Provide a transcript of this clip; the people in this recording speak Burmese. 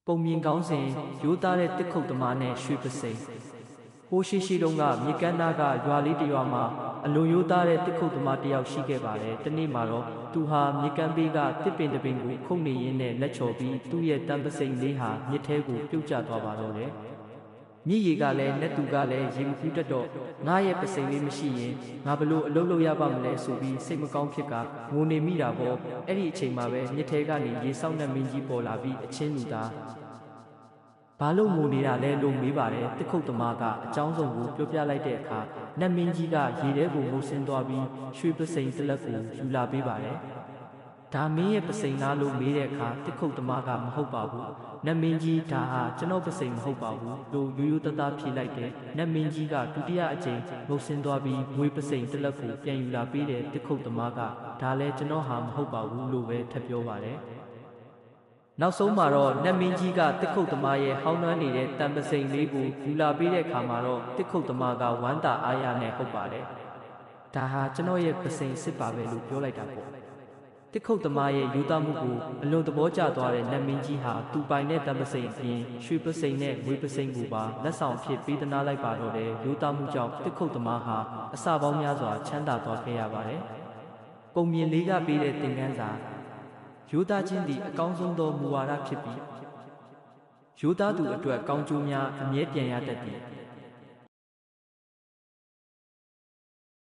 ပုံမြင်ကောင်းစဉ်ရိုးသားတဲ့တစ်ခုတ်သမားနဲ့ရွှေပစိန်ဟိုးရှိတုန်းကမြေကမ်းနားကရွာလေးတစ်ရွာမှာအလွန်ရိုးသားတဲ့တစ်ခုတ်သမားတစ်ယောက်ရှိခဲ့ပါတယ်။တနေ့မှာတော့သူဟာမြေကမ်းဘေးကတစ်ပင်တစ်ပင်ကိုခုတ်နေရင်းနဲ့လက်ချော်ပြီးသူ့ရဲ့တန်ပစိန်လေးဟာမြစ်ထဲကိုပြုတ်ကျသွားပါတော့တယ်။မြစ်ရေကလည်းနဲ့သူကလည်းရေမကူးတတ်တော့ငါရဲ့ပစိန်လေးမရှိရင်ငါဘလို့အလုပ်လုပ်ရပါမလဲဆိုပြီးစိတ်မကောင်းဖြစ်ကငိုနေမိတာပေါ့။အဲ့ဒီအချိန်မှာပဲမြစ်ထဲကနေရေဆောက်တဲ့မင်းကြီးပေါ်လာပြီးအချင်းလူသားဘာလို့ငိုနေတာလဲလို့မေးပါတယ်တစ်ခုတ်သမားကအကြောင်းစုံကိုပြောပြလိုက်တဲ့အခါနတ်မင်းကြီးကရေထဲကိုငိုဆင်းသွားပြီးရွှေပစိန်တစ်လက်ကိုယူလာပေးပါတယ်ဒါမင်းရဲ့ပစိန်လားလို့မေးတဲ့အခါတစ်ခုတ်သမားကမဟုတ်ပါဘူးနတ်မင်းကြီးဒါဟာကျွန်တော်ပစိန်မဟုတ်ပါဘူးလို့ရိုးရိုးသားသားဖြေလိုက်တဲ့နတ်မင်းကြီးကဒုတိယအကြိမ်ငိုဆင်းသွားပြီးငွေပစိန်တစ်လက်ကိုပြန်ယူလာပေးတဲ့တစ်ခုတ်သမားကဒါလည်းကျွန်တော်ဟာမဟုတ်ပါဘူးလို့ပဲထပ်ပြောပါတယ်နောက်ဆုံးမှာတော့နတ်မင်းကြီးကတစ်ခုတ်သမားရဲ့ဟောင်းနှွမ်းနေတဲ့တန်ပစိန်လေးကိုယူလာပေးတဲ့အခါမှာတော့တစ်ခုတ်သမားကဝမ်းသာအားရနဲ့ဟုတ်ပါတယ်ဒါဟာကျွန်တော်ရဲ့ပစိန်စစ်ပါပဲလို့ပြောလိုက်တာပေါ့တစ်ခုတ်သမားရဲ့ယူသားမှုကိုအလွန်သဘောကျသွားတဲ့နတ်မင်းကြီးဟာသူပိုင်တဲ့တန်ပစိန်အပြင်ရွှေပစိန်နဲ့ငွေပစိန်ကိုပါလက်ဆောင်ဖြစ်ပေးသနာလိုက်ပါတော့တဲ့ယူသားမှုကြောင့်တစ်ခုတ်သမားဟာအစပေါင်းများစွာချမ်းသာသွားခဲ့ရပါတယ်ပုံမြင်လေးကပေးတဲ့သင်ခန်းစာရိုးသားခြင်းသည်အကောင်းဆုံးသောမူဝါဒဖြစ်ပြီးရိုးသားသူအတွက်ကောင်းကျိုးများအမြဲပြန်ရတတ်သည်